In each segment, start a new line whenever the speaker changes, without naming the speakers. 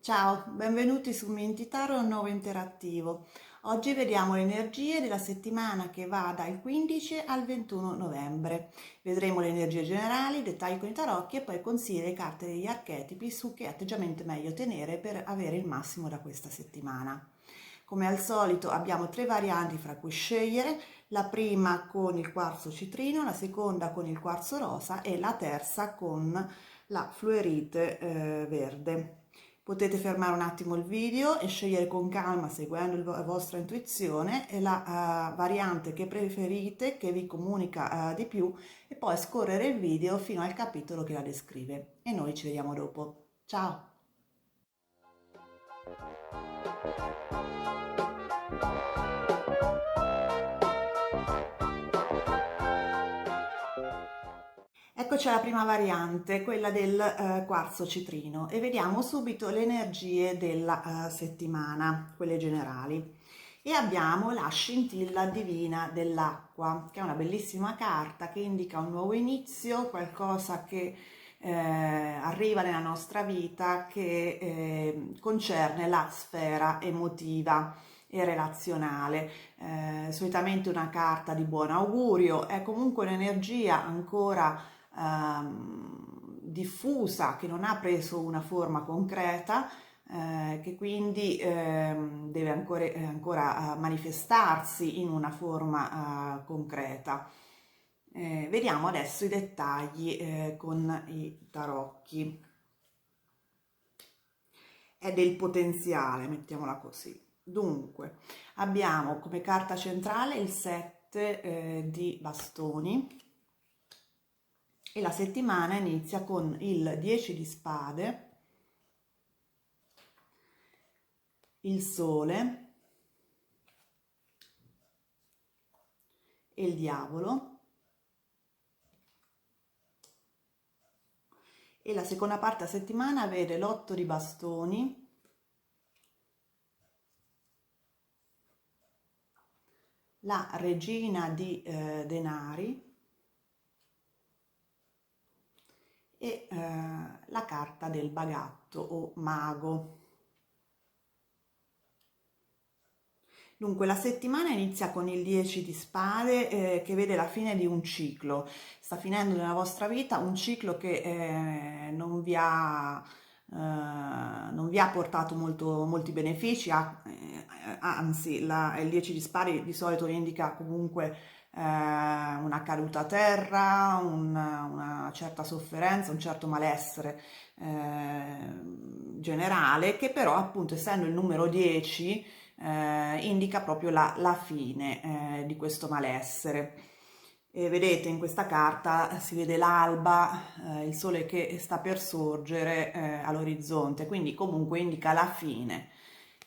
Ciao, benvenuti su Mentitaro Nuovo Interattivo. Oggi vediamo le energie della settimana che va dal 15 al 21 novembre. Vedremo le energie generali, dettagli con i tarocchi e poi consigli delle carte degli archetipi su che atteggiamento è meglio tenere per avere il massimo da questa settimana. Come al solito abbiamo tre varianti fra cui scegliere, la prima con il quarzo citrino, la seconda con il quarzo rosa e la terza con la fluorite verde. Potete fermare un attimo il video e scegliere con calma, seguendo la vostra intuizione, e la variante che preferite, che vi comunica di più, e poi scorrere il video fino al capitolo che la descrive. E noi ci vediamo dopo. Ciao! Eccoci alla prima variante, quella del quarzo citrino, e vediamo subito le energie della settimana, quelle generali. E abbiamo la scintilla divina dell'acqua, che è una bellissima carta che indica un nuovo inizio, qualcosa che arriva nella nostra vita, che concerne la sfera emotiva e relazionale. Solitamente una carta di buon augurio, è comunque un'energia ancora diffusa, che non ha preso una forma concreta, che quindi deve ancora manifestarsi in una forma concreta. Vediamo adesso i dettagli con i tarocchi. È del potenziale, mettiamola così. Dunque, abbiamo come carta centrale il 7 di bastoni, e la settimana inizia con il 10 di spade, il sole e il diavolo, e la seconda parte della settimana vede l'8 di bastoni, la regina di denari e la carta del bagatto o mago. Dunque, la settimana inizia con il 10 di spade che vede la fine di un ciclo. Sta finendo nella vostra vita un ciclo che non vi ha portato molti benefici, anzi il 10 di spade di solito indica comunque una caduta a terra, una certa sofferenza, un certo malessere generale, che però appunto, essendo il numero 10, indica proprio la fine di questo malessere. E vedete, in questa carta si vede l'alba, il sole che sta per sorgere all'orizzonte, quindi comunque indica la fine.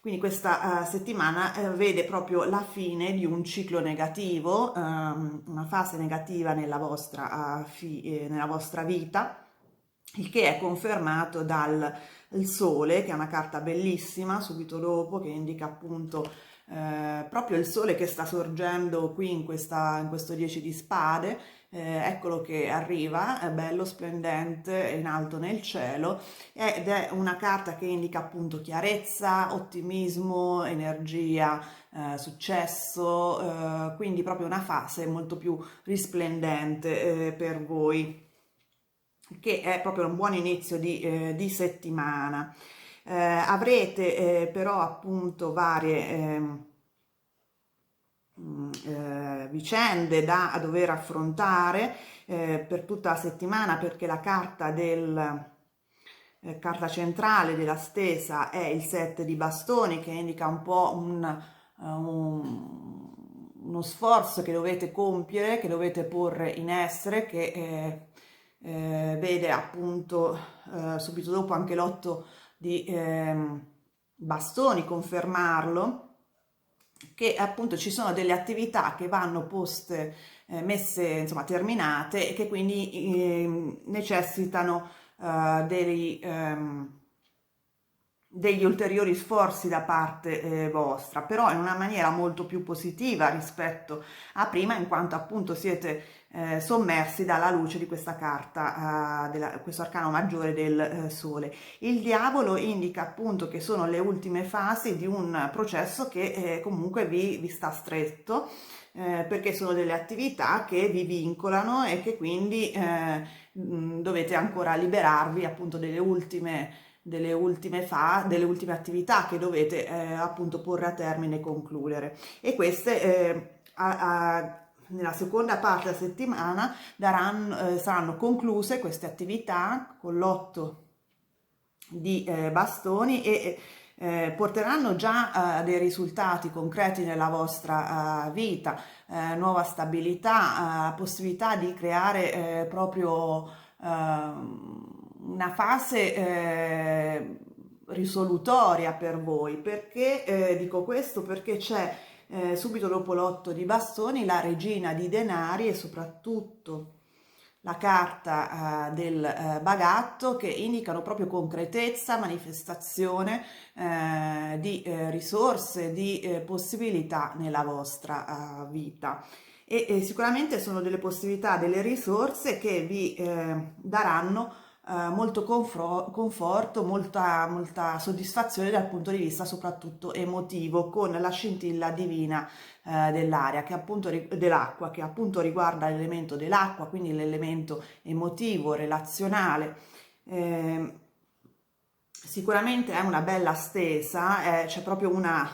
Quindi questa settimana vede proprio la fine di un ciclo negativo, una fase negativa nella vostra vita, il che è confermato dal sole, che è una carta bellissima, subito dopo, che indica appunto proprio il sole che sta sorgendo qui in questo 10 di spade. Eccolo che arriva, è bello splendente, è in alto nel cielo, ed è una carta che indica appunto chiarezza, ottimismo, energia, successo, quindi proprio una fase molto più risplendente per voi, che è proprio un buon inizio di settimana. Avrete però appunto varie vicende da dover affrontare per tutta la settimana, perché la carta carta centrale della stesa è il 7 di bastoni, che indica un po' uno sforzo che dovete compiere, che dovete porre in essere, che vede appunto subito dopo anche l'8 di bastoni confermarlo, che appunto ci sono delle attività che vanno poste, messe, insomma, terminate, e che quindi necessitano degli ulteriori sforzi da parte vostra, però in una maniera molto più positiva rispetto a prima, in quanto appunto siete sommersi dalla luce di questa carta, questo arcano maggiore del Sole. Il diavolo indica appunto che sono le ultime fasi di un processo che comunque vi sta stretto, perché sono delle attività che vi vincolano e che quindi dovete ancora liberarvi appunto delle ultime attività che dovete appunto porre a termine e concludere. E queste nella seconda parte della settimana saranno concluse queste attività con l'8 di bastoni e porteranno già dei risultati concreti nella vostra vita, nuova stabilità, possibilità di creare proprio una fase risolutoria per voi. Perché dico questo? Perché c'è subito dopo l'8 di bastoni la regina di denari e soprattutto la carta del bagatto, che indicano proprio concretezza, manifestazione di risorse, di possibilità nella vostra vita. E sicuramente sono delle possibilità, delle risorse che vi daranno molto conforto, molta soddisfazione dal punto di vista soprattutto emotivo, con la scintilla divina dell'aria, dell'acqua, che appunto riguarda l'elemento dell'acqua, quindi l'elemento emotivo, relazionale. Sicuramente è una bella stesa, c'è proprio una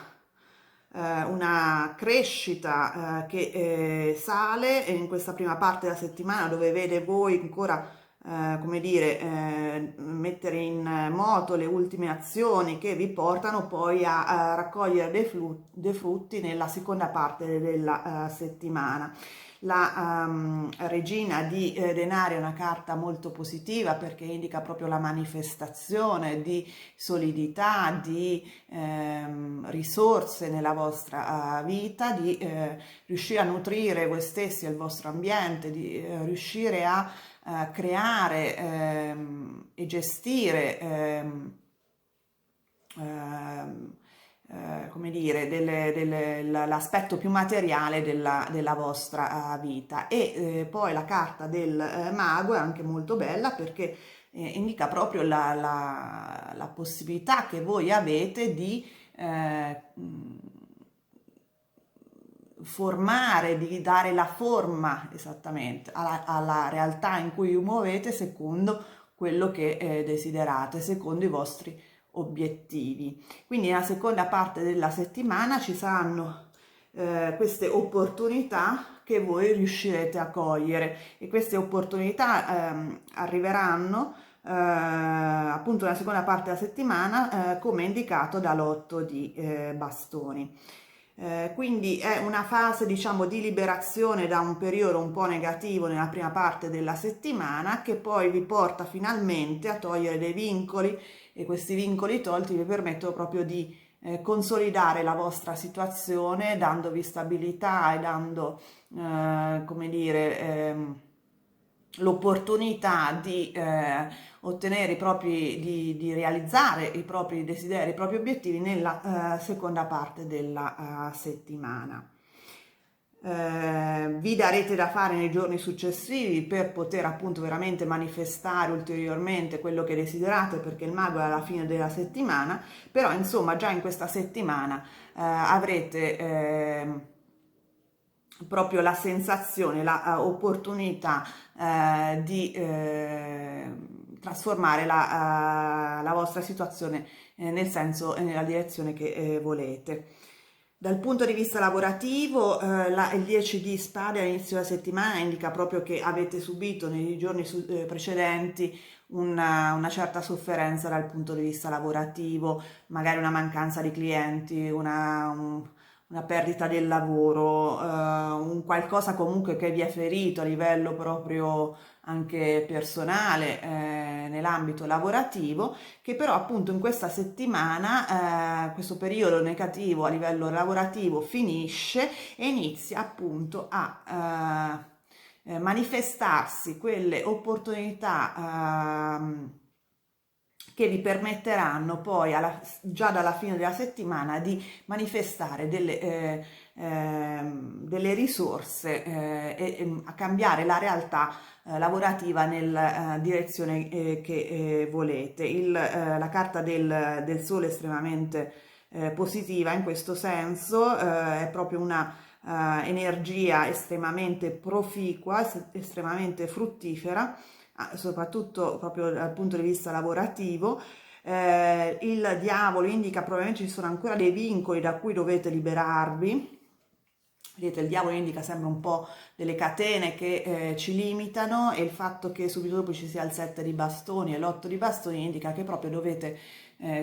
crescita che sale in questa prima parte della settimana, dove vede voi ancora come dire, mettere in moto le ultime azioni che vi portano poi a raccogliere dei frutti nella seconda parte della settimana. La regina di denari è una carta molto positiva, perché indica proprio la manifestazione di solidità, di risorse nella vostra vita, di riuscire a nutrire voi stessi e il vostro ambiente, di riuscire a creare e gestire come dire, l'aspetto più materiale della vostra vita. E poi la carta del mago è anche molto bella, perché indica proprio la possibilità che voi avete di formare, di dare la forma esattamente alla realtà in cui vi muovete, secondo quello che desiderate, secondo i vostri obiettivi. Quindi nella seconda parte della settimana ci saranno queste opportunità che voi riuscirete a cogliere, e queste opportunità arriveranno appunto nella seconda parte della settimana, come indicato dall'8 di bastoni. Quindi è una fase, diciamo, di liberazione da un periodo un po' negativo nella prima parte della settimana, che poi vi porta finalmente a togliere dei vincoli, e questi vincoli tolti vi permettono proprio di consolidare la vostra situazione, dandovi stabilità e dando, come dire, l'opportunità di ottenere di realizzare i propri desideri, i propri obiettivi nella seconda parte della settimana. Vi darete da fare nei giorni successivi per poter appunto veramente manifestare ulteriormente quello che desiderate, perché il mago è alla fine della settimana, però insomma già in questa settimana avrete proprio la sensazione, l'opportunità di trasformare la vostra situazione nel senso e nella direzione che volete. Dal punto di vista lavorativo, il 10 di spade all'inizio della settimana indica proprio che avete subito nei giorni precedenti una certa sofferenza dal punto di vista lavorativo, magari una mancanza di clienti, una perdita del lavoro, un qualcosa comunque che vi è ferito a livello proprio anche personale nell'ambito lavorativo, che però appunto in questa settimana questo periodo negativo a livello lavorativo finisce e inizia appunto a manifestarsi quelle opportunità che vi permetteranno poi già dalla fine della settimana di manifestare delle risorse a cambiare la realtà lavorativa nella direzione che volete. La carta del sole è estremamente positiva in questo senso, è proprio una energia estremamente proficua, estremamente fruttifera, soprattutto proprio dal punto di vista lavorativo. Il diavolo indica probabilmente ci sono ancora dei vincoli da cui dovete liberarvi. Vedete, il diavolo indica sempre un po' delle catene che ci limitano, e il fatto che subito dopo ci sia il 7 di bastoni e l'8 di bastoni indica che proprio dovete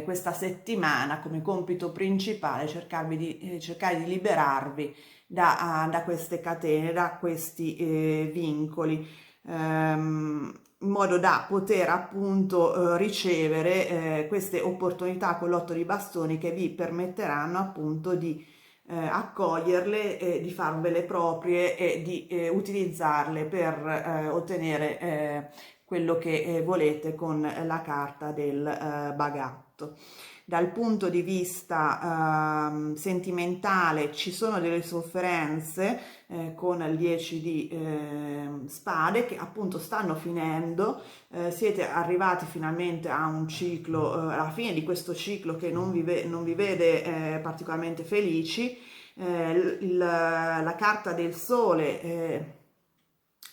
questa settimana come compito principale cercare di liberarvi da queste catene, da questi vincoli, in modo da poter appunto ricevere queste opportunità con l'8 di bastoni che vi permetteranno appunto di accoglierle, di farvele proprie e di utilizzarle per ottenere quello che volete con la carta del bagatto. Dal punto di vista sentimentale ci sono delle sofferenze con il 10 di spade che appunto stanno finendo, siete arrivati finalmente a un ciclo, alla fine di questo ciclo che non vi vede particolarmente felici. La carta del sole è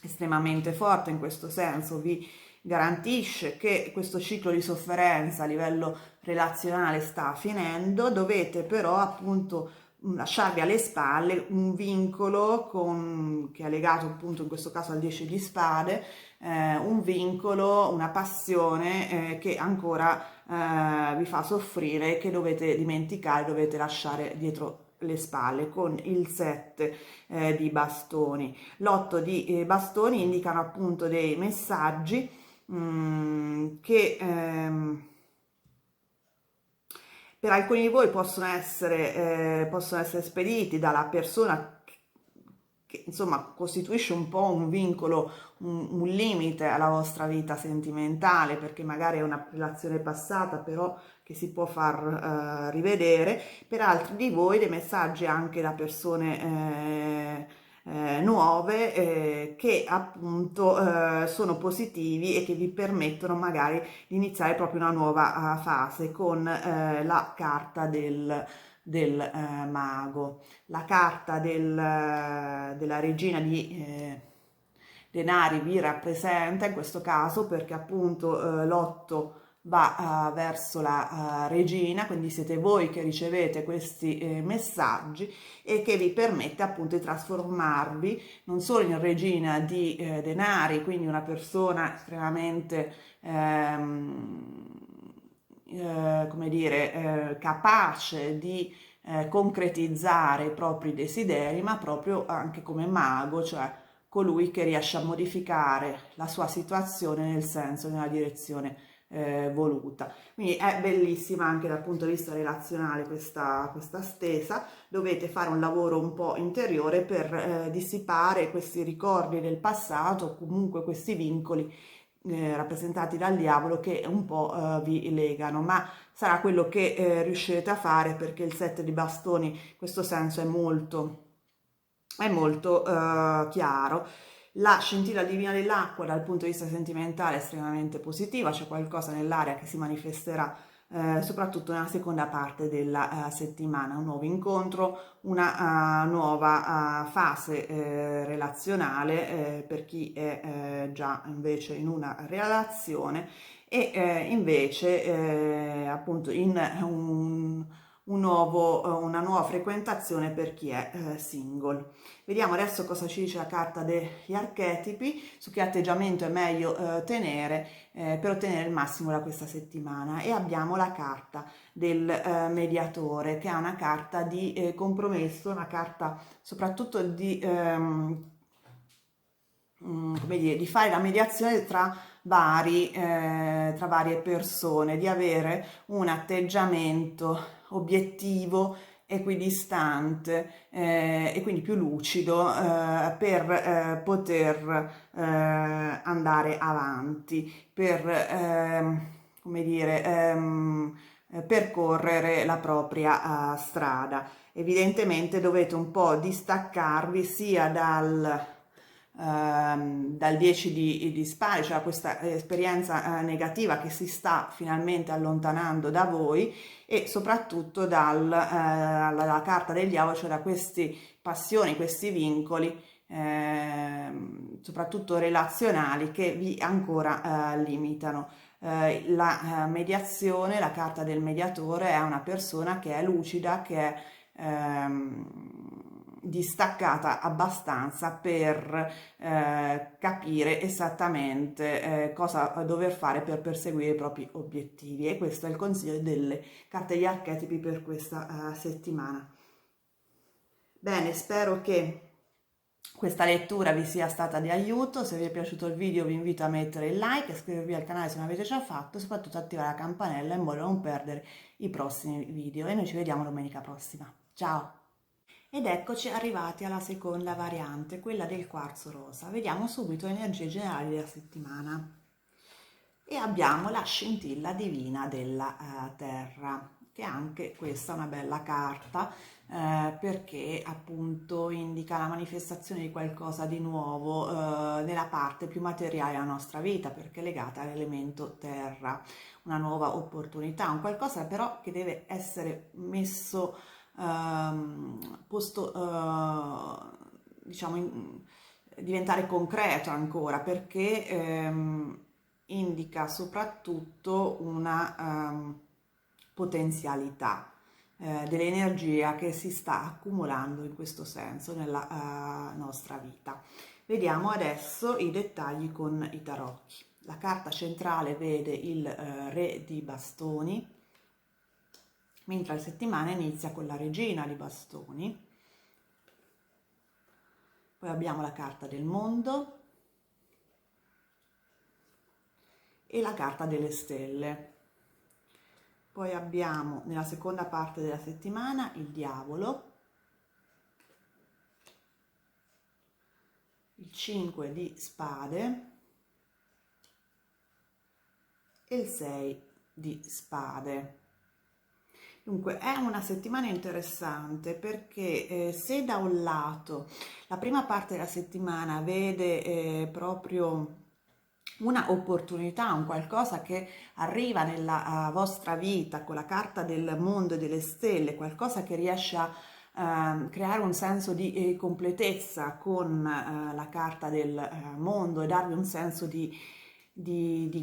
estremamente forte in questo senso, vi garantisce che questo ciclo di sofferenza a livello relazionale sta finendo. Dovete però appunto lasciarvi alle spalle un vincolo che è legato appunto in questo caso al 10 di spade, un vincolo, una passione che ancora vi fa soffrire, che dovete dimenticare, dovete lasciare dietro le spalle con il 7 di bastoni. L'8 di bastoni indicano appunto dei messaggi che per alcuni di voi possono essere spediti dalla persona che insomma costituisce un po' un vincolo, un limite alla vostra vita sentimentale, perché magari è una relazione passata però che si può far rivedere. Per altri di voi dei messaggi anche da persone nuove che appunto sono positivi e che vi permettono magari di iniziare proprio una nuova fase con la carta del mago. La carta della regina di denari vi rappresenta in questo caso, perché appunto l'8 va verso la regina, quindi siete voi che ricevete questi messaggi, e che vi permette appunto di trasformarvi non solo in regina di denari, quindi una persona estremamente come dire, capace di concretizzare i propri desideri, ma proprio anche come mago, cioè colui che riesce a modificare la sua situazione nel senso, nella direzione voluta. Quindi è bellissima anche dal punto di vista relazionale questa stesa. Dovete fare un lavoro un po' interiore per dissipare questi ricordi del passato, comunque questi vincoli rappresentati dal diavolo che un po' vi legano, ma sarà quello che riuscirete a fare, perché il 7 di bastoni in questo senso è molto chiaro. La scintilla divina dell'acqua dal punto di vista sentimentale è estremamente positiva, c'è qualcosa nell'aria che si manifesterà soprattutto nella seconda parte della settimana, un nuovo incontro, una nuova fase relazionale per chi è già invece in una relazione, e invece appunto in una nuova frequentazione per chi è single. Vediamo adesso cosa ci dice la carta degli archetipi, su che atteggiamento è meglio tenere per ottenere il massimo da questa settimana. E abbiamo la carta del mediatore, che è una carta di compromesso, una carta soprattutto di come dire, di fare la mediazione tra varie persone, di avere un atteggiamento obiettivo, equidistante e quindi più lucido per poter andare avanti, per come dire, percorrere la propria strada. Evidentemente dovete un po' distaccarvi sia dal 10 di spade, cioè questa esperienza negativa che si sta finalmente allontanando da voi, e soprattutto dalla carta del diavolo, cioè da queste passioni, questi vincoli, soprattutto relazionali, che vi ancora limitano. La mediazione, la carta del mediatore, è una persona che è lucida, che è distaccata abbastanza per capire esattamente cosa dover fare per perseguire i propri obiettivi, e questo è il consiglio delle carte degli archetipi per questa settimana. Bene, spero che questa lettura vi sia stata di aiuto. Se vi è piaciuto il video vi invito a mettere il like, iscrivervi al canale se non avete già fatto, e soprattutto attivare la campanella in modo da non perdere i prossimi video, e noi ci vediamo domenica prossima. Ciao! Ed eccoci arrivati alla seconda variante, quella del quarzo rosa. Vediamo subito le energie generali della settimana. E abbiamo la scintilla divina della Terra, che anche questa è una bella carta, perché appunto indica la manifestazione di qualcosa di nuovo nella parte più materiale della nostra vita, perché è legata all'elemento terra, una nuova opportunità, un qualcosa però che deve essere messo posto, diciamo, diventare concreto ancora, perché indica soprattutto una potenzialità dell'energia che si sta accumulando in questo senso nella nostra vita. Vediamo adesso i dettagli con i tarocchi. La carta centrale vede il Re di Bastoni, mentre la settimana inizia con la Regina di Bastoni. Poi abbiamo la carta del Mondo e la carta delle stelle. Poi abbiamo nella seconda parte della settimana il Diavolo, il 5 di spade e il 6 di spade. Dunque è una settimana interessante, perché se da un lato la prima parte della settimana vede proprio una opportunità, un qualcosa che arriva nella vostra vita con la carta del mondo e delle stelle, qualcosa che riesce a creare un senso di completezza con la carta del mondo, e darvi un senso di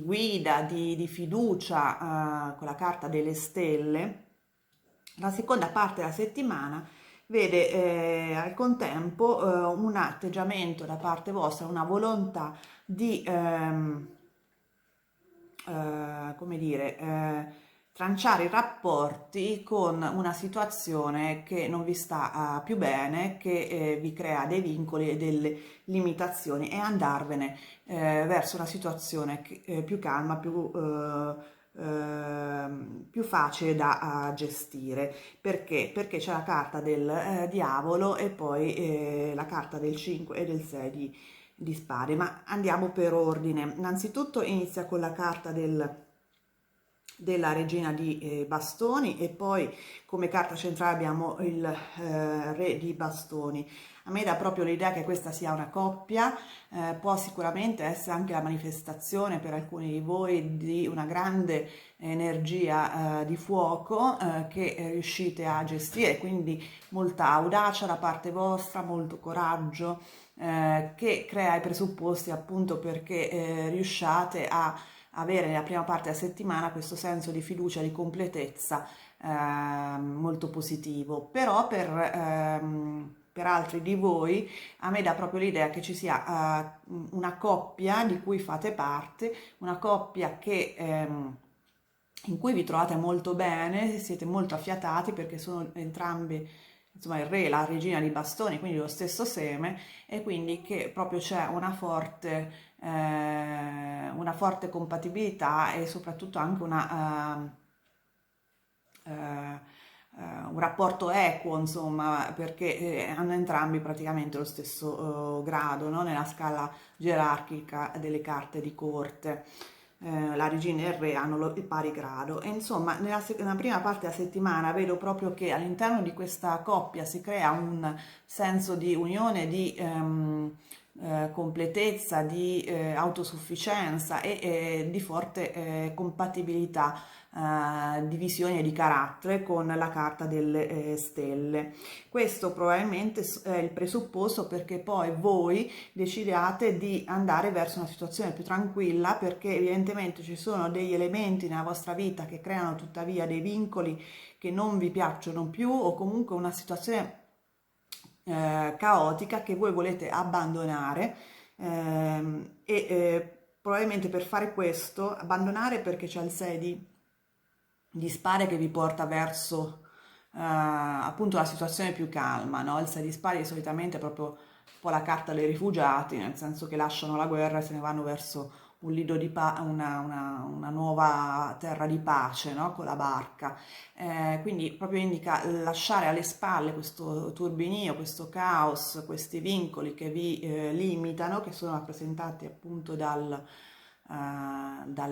guida, di fiducia con la carta delle stelle. La seconda parte della settimana vede al contempo un atteggiamento da parte vostra, una volontà di come dire, tranciare i rapporti con una situazione che non vi sta più bene, che vi crea dei vincoli e delle limitazioni, e andarvene verso una situazione più calma, più facile da gestire. Perché? Perché c'è la carta del diavolo e poi la carta del 5 e del 6 di spade. Ma andiamo per ordine. Innanzitutto inizia con la carta della Regina di Bastoni, e poi come carta centrale abbiamo il Re di Bastoni. A me dà proprio l'idea che questa sia una coppia, può sicuramente essere anche la manifestazione per alcuni di voi di una grande energia di fuoco che riuscite a gestire, quindi molta audacia da parte vostra, molto coraggio, che crea i presupposti appunto perché riusciate a avere nella prima parte della settimana questo senso di fiducia, di completezza molto positivo. Però per altri di voi a me dà proprio l'idea che ci sia una coppia di cui fate parte, una coppia che in cui vi trovate molto bene, siete molto affiatati, perché sono entrambi, insomma, il re e la regina di bastoni, quindi lo stesso seme, e quindi che proprio c'è una forte compatibilità, e soprattutto anche un rapporto equo, insomma, perché hanno entrambi praticamente lo stesso grado, no? Nella scala gerarchica delle carte di corte. la regina e il re hanno il pari grado. E insomma, nella prima parte della settimana vedo proprio che all'interno di questa coppia si crea un senso di unione, di completezza, di autosufficienza e di forte compatibilità di visione e di carattere con la carta delle stelle. Questo probabilmente è il presupposto perché poi voi decidiate di andare verso una situazione più tranquilla, perché evidentemente ci sono degli elementi nella vostra vita che creano tuttavia dei vincoli che non vi piacciono più, o comunque una situazione caotica che voi volete abbandonare, probabilmente per fare questo abbandonare, perché c'è il 6 di spade che vi porta verso appunto la situazione più calma, no? Il 6 di spade solitamente è proprio un po' la carta dei rifugiati, nel senso che lasciano la guerra e se ne vanno verso un lido di una nuova terra di pace, no? Con la barca. Quindi proprio indica lasciare alle spalle questo turbinio, questo caos, questi vincoli che vi limitano, che sono rappresentati appunto dal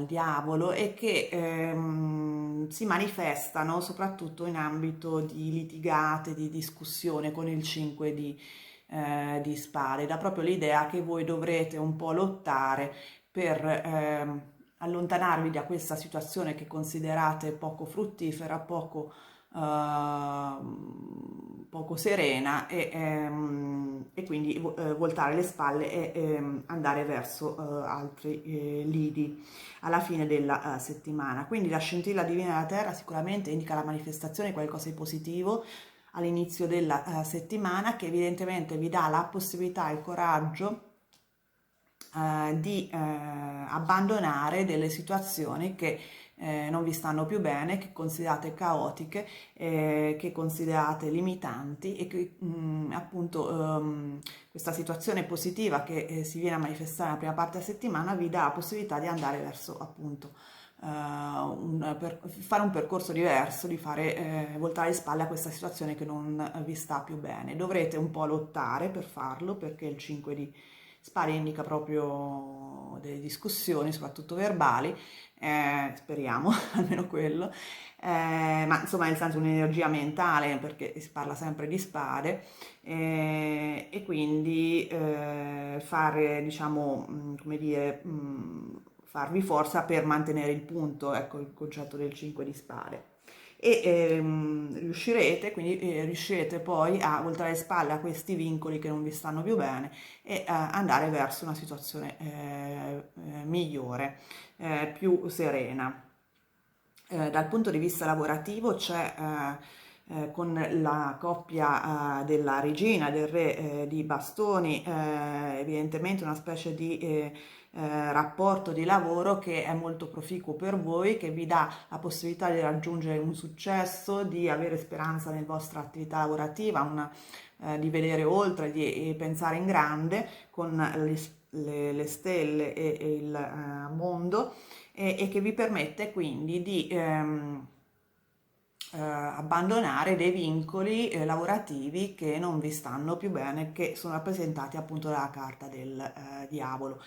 diavolo e che si manifestano soprattutto in ambito di litigate, di discussione con il 5 di spade. Dà proprio l'idea che voi dovrete un po' lottare per allontanarvi da questa situazione che considerate poco fruttifera, poco serena e quindi voltare le spalle e andare verso altri lidi alla fine della settimana. Quindi la scintilla divina della Terra sicuramente indica la manifestazione di qualcosa di positivo all'inizio della settimana, che evidentemente vi dà la possibilità e il coraggio di abbandonare delle situazioni che non vi stanno più bene, che considerate caotiche, che considerate limitanti e che appunto questa situazione positiva che si viene a manifestare nella prima parte della settimana vi dà la possibilità di andare verso appunto fare un percorso diverso, di fare voltare le spalle a questa situazione che non vi sta più bene. Dovrete un po' lottare per farlo, perché il 5 di spade indica proprio delle discussioni, soprattutto verbali, speriamo, almeno quello, ma insomma nel senso un'energia mentale, perché si parla sempre di spade, e quindi fare, diciamo, come dire, farvi forza per mantenere il punto, ecco il concetto del 5 di spade. E riuscirete, quindi riuscirete poi a voltare le spalle a questi vincoli che non vi stanno più bene e andare verso una situazione migliore, più serena. Dal punto di vista lavorativo c'è con la coppia della regina e del re di bastoni evidentemente una specie di rapporto di lavoro che è molto proficuo per voi, che vi dà la possibilità di raggiungere un successo, di avere speranza nella vostra attività lavorativa, di vedere oltre, di pensare in grande con le stelle e il mondo, e che vi permette quindi di abbandonare dei vincoli lavorativi che non vi stanno più bene, che sono rappresentati appunto dalla carta del diavolo.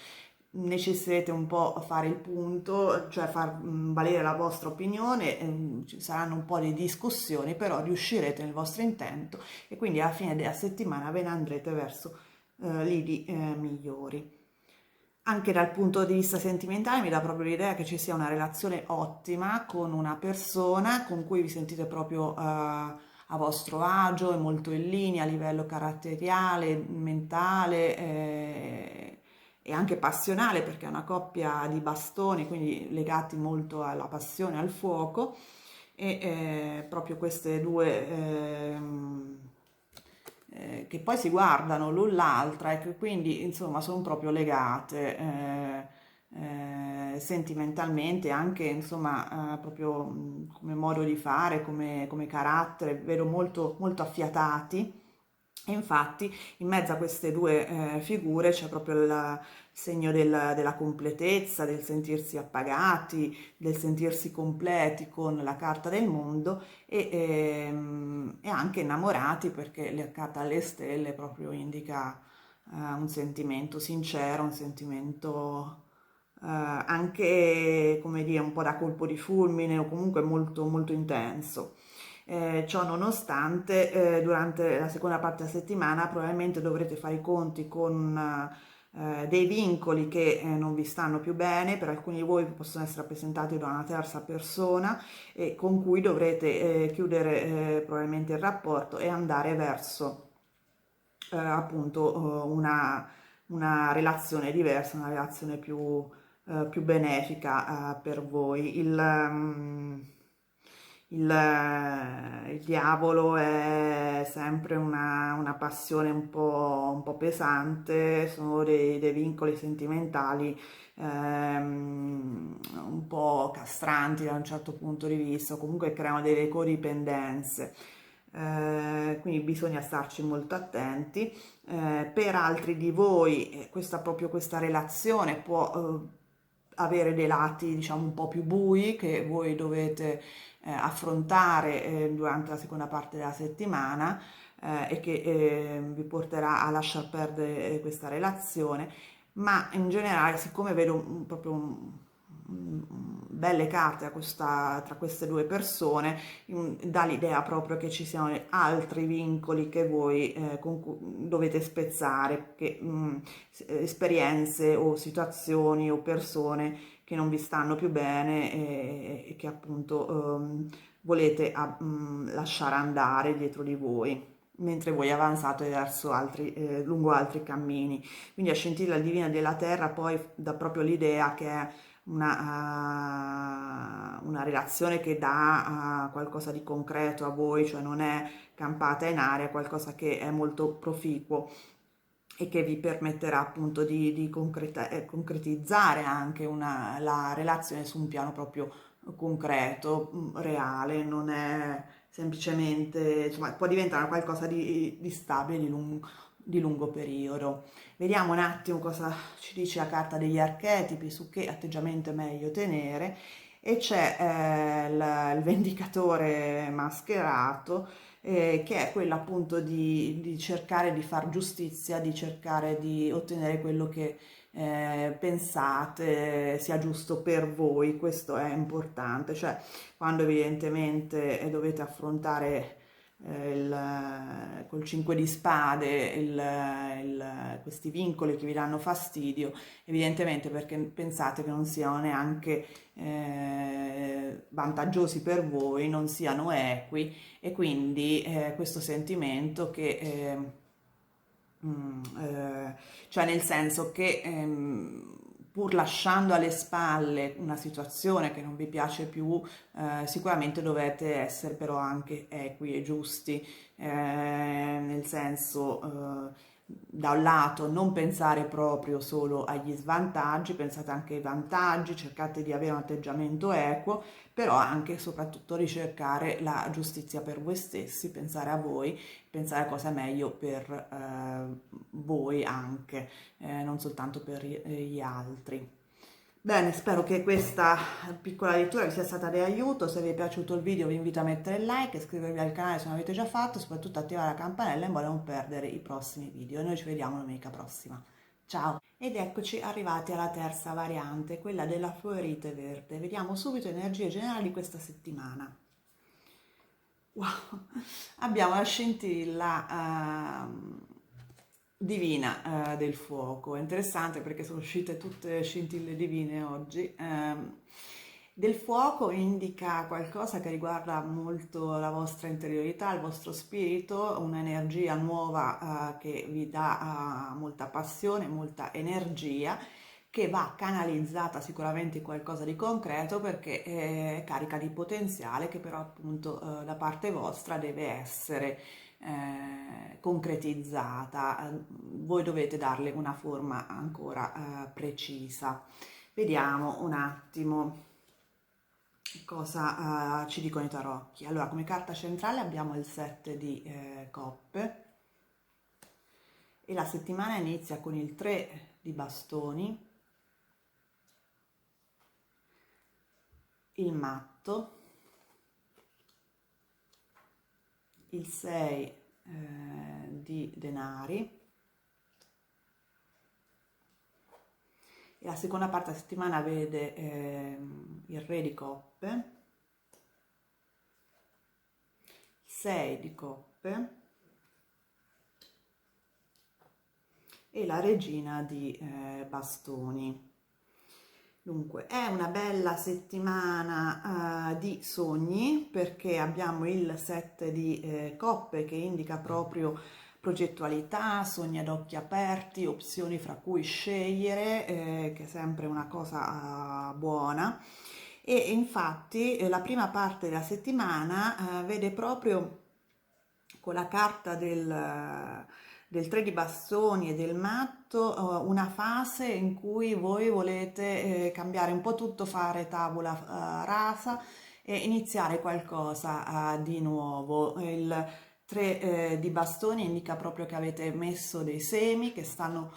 Necessiterete un po' fare il punto, cioè far valere la vostra opinione, ci saranno un po' di discussioni, però riuscirete nel vostro intento e quindi alla fine della settimana ve ne andrete verso lidi migliori. Anche dal punto di vista sentimentale mi dà proprio l'idea che ci sia una relazione ottima con una persona con cui vi sentite proprio a vostro agio e molto in linea a livello caratteriale, mentale e anche passionale, perché è una coppia di bastoni, quindi legati molto alla passione, al fuoco, e proprio queste due che poi si guardano l'un l'altra e che quindi insomma sono proprio legate sentimentalmente, anche insomma proprio come modo di fare, come carattere, vedo molto, molto affiatati. E infatti in mezzo a queste due figure c'è proprio il segno della completezza, del sentirsi appagati, del sentirsi completi con la carta del mondo e anche innamorati, perché la carta alle stelle proprio indica un sentimento sincero, un sentimento anche, come dire, un po' da colpo di fulmine o comunque molto, molto intenso. Ciò nonostante, durante la seconda parte della settimana probabilmente dovrete fare i conti con dei vincoli che non vi stanno più bene, per alcuni di voi possono essere rappresentati da una terza persona e con cui dovrete chiudere probabilmente il rapporto e andare verso appunto una relazione diversa, una relazione più benefica per voi. Il diavolo è sempre una passione un po' pesante, sono dei vincoli sentimentali un po' castranti da un certo punto di vista, comunque creano delle codipendenze. Quindi bisogna starci molto attenti. Per altri di voi proprio questa relazione può avere dei lati diciamo un po' più bui che voi dovete affrontare durante la seconda parte della settimana e che vi porterà a lasciar perdere questa relazione, ma in generale, siccome vedo belle carte tra queste due persone, dà l'idea proprio che ci siano altri vincoli che voi con cui dovete spezzare, che, esperienze o situazioni o persone che non vi stanno più bene e che appunto volete lasciare andare dietro di voi mentre voi avanzate lungo altri cammini. Quindi a scintilla divina della terra poi dà proprio l'idea che è una relazione che dà qualcosa di concreto a voi, cioè non è campata in aria, qualcosa che è molto proficuo e che vi permetterà appunto di concretizzare anche la relazione su un piano proprio concreto, reale, non è semplicemente, insomma, può diventare qualcosa di stabile, di lungo periodo. Vediamo un attimo cosa ci dice la carta degli archetipi su che atteggiamento è meglio tenere e c'è il vendicatore mascherato che è quella appunto di cercare di far giustizia, di cercare di ottenere quello che pensate sia giusto per voi. Questo è importante, cioè quando evidentemente dovete affrontare col 5 di spade questi vincoli che vi danno fastidio, evidentemente perché pensate che non siano neanche vantaggiosi per voi, non siano equi e quindi questo sentimento che cioè nel senso che pur lasciando alle spalle una situazione che non vi piace più, sicuramente dovete essere però anche equi e giusti, nel senso da un lato non pensare proprio solo agli svantaggi, pensate anche ai vantaggi, cercate di avere un atteggiamento equo, però anche e soprattutto ricercare la giustizia per voi stessi, pensare a voi, pensare a cosa è meglio per voi anche, non soltanto per gli altri. Bene, spero che questa piccola lettura vi sia stata di aiuto. Se vi è piaciuto il video vi invito a mettere il like, iscrivervi al canale se non l'avete già fatto, soprattutto attivare la campanella in modo da non perdere i prossimi video. E noi ci vediamo domenica prossima. Ciao! Ed eccoci arrivati alla terza variante, quella della fluorite verde. Vediamo subito energie generali di questa settimana. Wow, abbiamo la scintilla divina del fuoco. È interessante perché sono uscite tutte scintille divine oggi. Del fuoco indica qualcosa che riguarda molto la vostra interiorità, il vostro spirito, un'energia nuova che vi dà molta passione, molta energia che va canalizzata sicuramente in qualcosa di concreto perché è carica di potenziale che però appunto da parte vostra deve essere concretizzata. Voi dovete darle una forma ancora precisa. Vediamo un attimo cosa ci dicono i tarocchi. Allora, come carta centrale abbiamo il 7 di coppe e la settimana inizia con il 3 di bastoni, il matto, il 6 di denari e la seconda parte della settimana vede il Re di Coppe, 6 di Coppe e la Regina di Bastoni. Dunque, è una bella settimana di sogni, perché abbiamo il 7 di coppe che indica proprio progettualità, sogni ad occhi aperti, opzioni fra cui scegliere, che è sempre una cosa buona. E infatti la prima parte della settimana vede proprio con la carta del 3 di bastoni e del matto una fase in cui voi volete cambiare un po' tutto, fare tavola rasa e iniziare qualcosa di nuovo. Il 3 di bastoni indica proprio che avete messo dei semi che stanno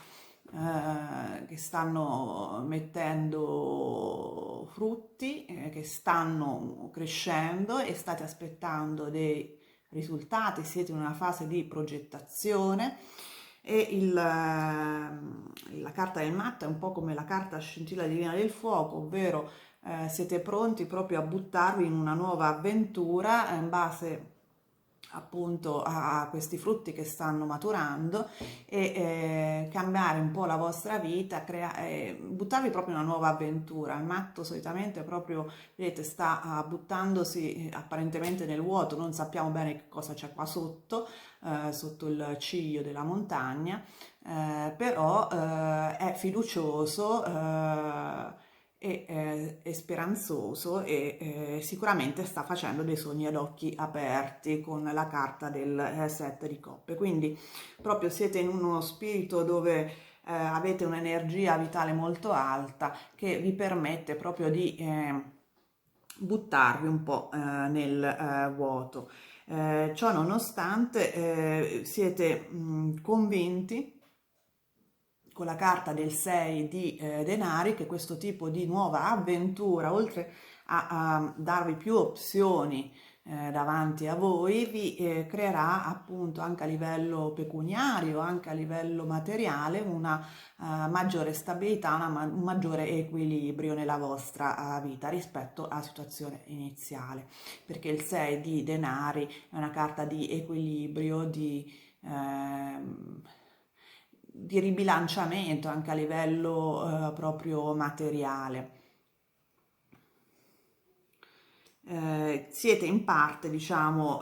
mettendo frutti, che stanno crescendo e state aspettando dei risultati, siete in una fase di progettazione. E la carta del matto è un po' come la carta scintilla divina del fuoco, ovvero siete pronti proprio a buttarvi in una nuova avventura in base appunto a questi frutti che stanno maturando e cambiare un po' la vostra vita, buttarvi proprio in una nuova avventura. Il matto solitamente proprio, vedete, sta buttandosi apparentemente nel vuoto, non sappiamo bene che cosa c'è qua sotto, sotto il ciglio della montagna, però è fiducioso è speranzoso e sicuramente sta facendo dei sogni ad occhi aperti con la carta del 7 di coppe. Quindi proprio siete in uno spirito dove avete un'energia vitale molto alta che vi permette proprio di buttarvi un po' nel vuoto. Ciò nonostante siete convinti con la carta del 6 di denari che questo tipo di nuova avventura, oltre a darvi più opzioni davanti a voi, vi creerà appunto anche a livello pecuniario, anche a livello materiale, una maggiore stabilità, un maggiore equilibrio nella vostra vita rispetto alla situazione iniziale, perché il 6 di denari è una carta di equilibrio, di ribilanciamento anche a livello proprio materiale. Siete in parte, diciamo,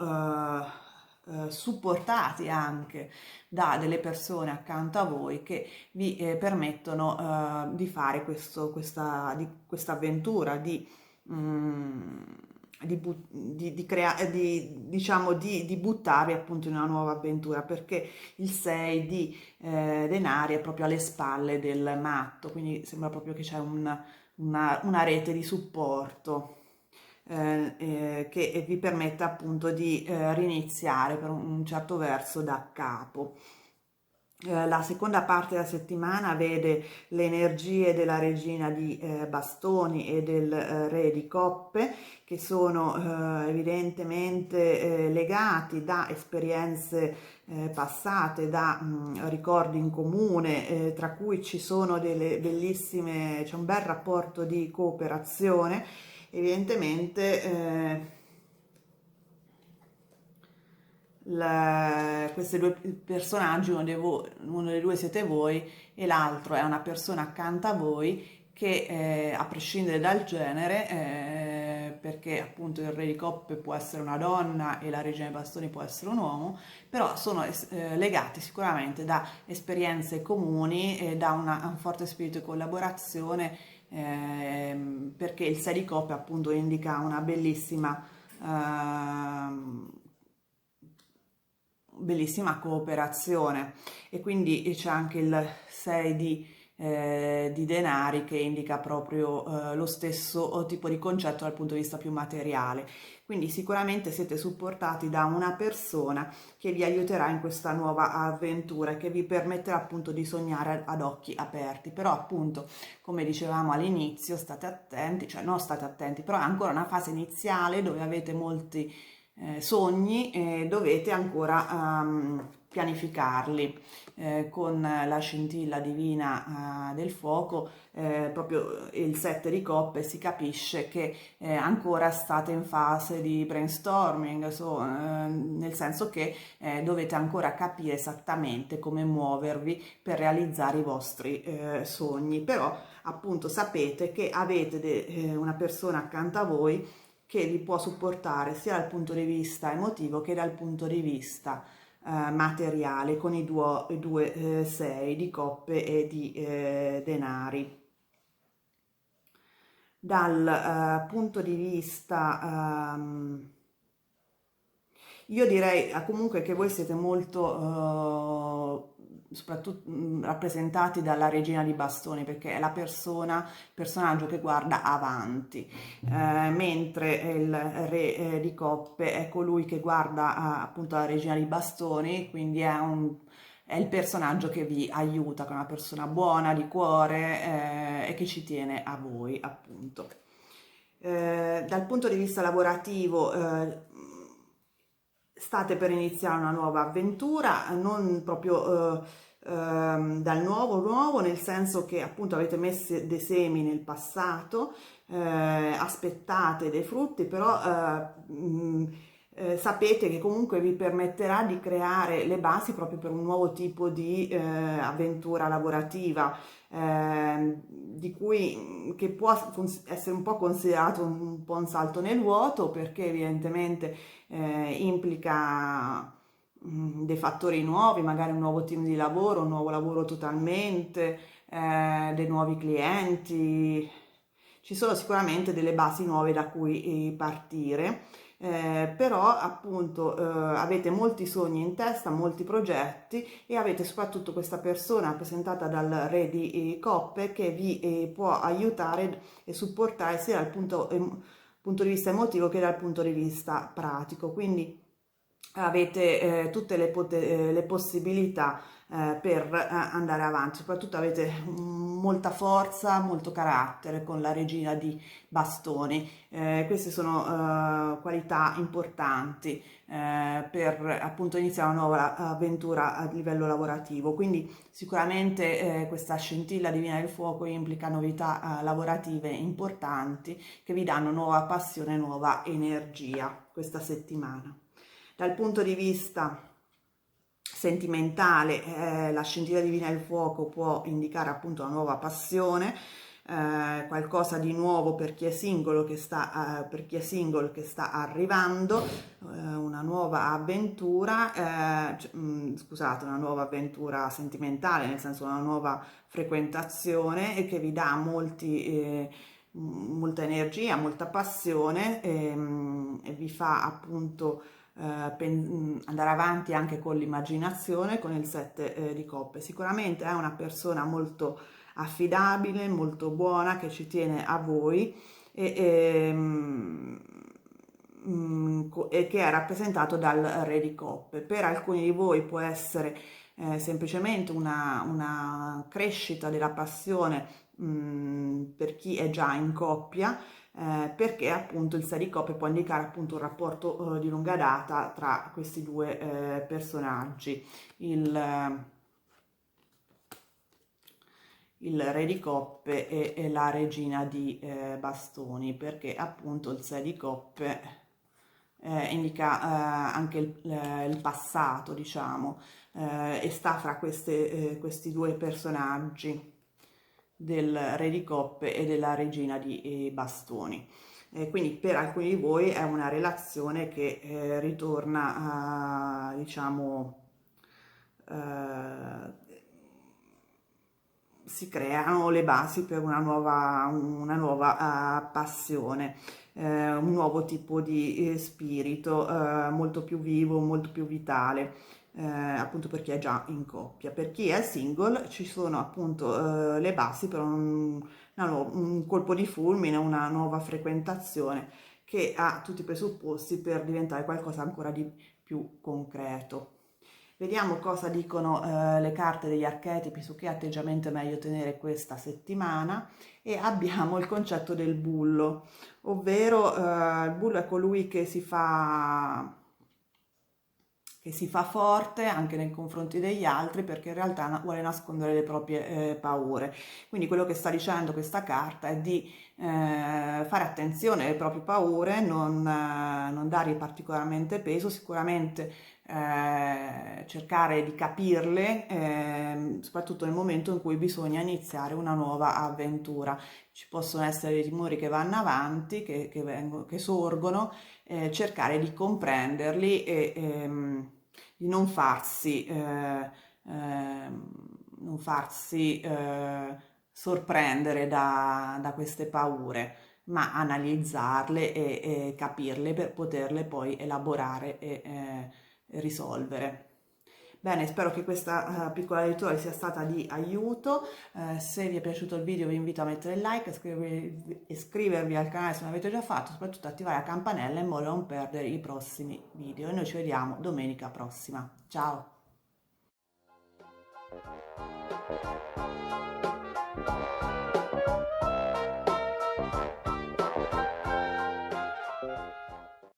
supportati anche da delle persone accanto a voi che vi permettono di fare questa avventura, diciamo, di buttarvi appunto in una nuova avventura, perché il 6 di denari è proprio alle spalle del matto, quindi sembra proprio che c'è una rete di supporto che vi permette appunto di riniziare per un certo verso da capo. La seconda parte della settimana vede le energie della regina di bastoni e del re di coppe, che sono evidentemente legati da esperienze passate, da ricordi in comune, tra cui ci sono delle bellissime, c'è un bel rapporto di cooperazione. Evidentemente questi due personaggi, uno dei due siete voi e l'altro è una persona accanto a voi che a prescindere dal genere, perché appunto il re di coppe può essere una donna e la regina dei bastoni può essere un uomo, però sono legati sicuramente da esperienze comuni e da un forte spirito di collaborazione, perché il 6 di coppe appunto indica una bellissima cooperazione, e quindi c'è anche il 6 di denari che indica proprio lo stesso tipo di concetto dal punto di vista più materiale. Quindi sicuramente siete supportati da una persona che vi aiuterà in questa nuova avventura e che vi permetterà appunto di sognare ad occhi aperti. Però appunto, come dicevamo all'inizio, state attenti, cioè non state attenti, però è ancora una fase iniziale dove avete molti sogni e dovete ancora pianificarli. Con la scintilla divina del fuoco, proprio il 7 di coppe, si capisce che ancora state in fase di brainstorming, nel senso che dovete ancora capire esattamente come muovervi per realizzare i vostri sogni, però appunto sapete che avete una persona accanto a voi che vi può supportare sia dal punto di vista emotivo che dal punto di vista materiale, con i due 6 di coppe e di denari. Dal punto di vista io direi comunque che voi siete molto soprattutto rappresentati dalla regina di bastoni, perché è il personaggio che guarda avanti, mentre il re di coppe è colui che guarda appunto la regina di bastoni, quindi è il personaggio che vi aiuta, che è una persona buona di cuore e che ci tiene a voi, appunto. Dal punto di vista lavorativo, state per iniziare una nuova avventura, non proprio dal nuovo, nel senso che appunto avete messo dei semi nel passato, aspettate dei frutti, però sapete che comunque vi permetterà di creare le basi proprio per un nuovo tipo di avventura lavorativa, che può essere un po' considerato un po' un salto nel vuoto, perché evidentemente implica dei fattori nuovi, magari un nuovo team di lavoro, un nuovo lavoro totalmente, dei nuovi clienti. Ci sono sicuramente delle basi nuove da cui partire, però appunto avete molti sogni in testa, molti progetti, e avete soprattutto questa persona rappresentata dal re di coppe che vi può aiutare e supportare sia dal punto di vista emotivo che dal punto di vista pratico. Quindi avete tutte le possibilità per andare avanti, soprattutto avete molta forza, molto carattere con la regina di bastoni. Queste sono qualità importanti per appunto iniziare una nuova avventura a livello lavorativo. Quindi sicuramente questa scintilla divina del fuoco implica novità lavorative importanti che vi danno nuova passione, nuova energia questa settimana. Dal punto di vista sentimentale, la scintilla divina del fuoco può indicare appunto una nuova passione, qualcosa di nuovo per chi è singolo che sta, arrivando, una nuova avventura, scusate, una nuova avventura sentimentale, nel senso una nuova frequentazione, e che vi dà molta energia, molta passione, e vi fa appunto andare avanti anche con l'immaginazione, con il 7 di coppe. Sicuramente è una persona molto affidabile, molto buona, che ci tiene a voi e che è rappresentato dal re di coppe. Per alcuni di voi può essere semplicemente una crescita della passione per chi è già in coppia, perché appunto il 6 di coppe può indicare appunto un rapporto di lunga data tra questi due personaggi, il re di coppe e la regina di bastoni, perché appunto il 6 di coppe indica anche il passato, diciamo, e sta fra questi due personaggi, del re di coppe e della regina di bastoni. Quindi per alcuni di voi è una relazione che ritorna, diciamo, si creano le basi per una nuova passione, un nuovo tipo di spirito molto più vivo, molto più vitale, appunto per chi è già in coppia. Per chi è single ci sono appunto le basi per un colpo di fulmine, una nuova frequentazione che ha tutti i presupposti per diventare qualcosa ancora di più concreto. Vediamo cosa dicono le carte degli archetipi su che atteggiamento è meglio tenere questa settimana, e abbiamo il concetto del bullo, ovvero il bullo è colui che che si fa forte anche nei confronti degli altri perché in realtà vuole nascondere le proprie paure. Quindi quello che sta dicendo questa carta è di fare attenzione alle proprie paure, non dargli particolarmente peso, sicuramente cercare di capirle, soprattutto nel momento in cui bisogna iniziare una nuova avventura. Ci possono essere dei timori che vanno avanti, che sorgono, cercare di comprenderli e di non farsi sorprendere da queste paure, ma analizzarle e capirle per poterle poi elaborare e risolvere. Bene, spero che questa piccola lettura vi sia stata di aiuto. Se vi è piaciuto il video vi invito a mettere like, iscrivervi al canale se non l'avete già fatto, soprattutto attivare la campanella in modo da non perdere i prossimi video. E noi ci vediamo domenica prossima. Ciao!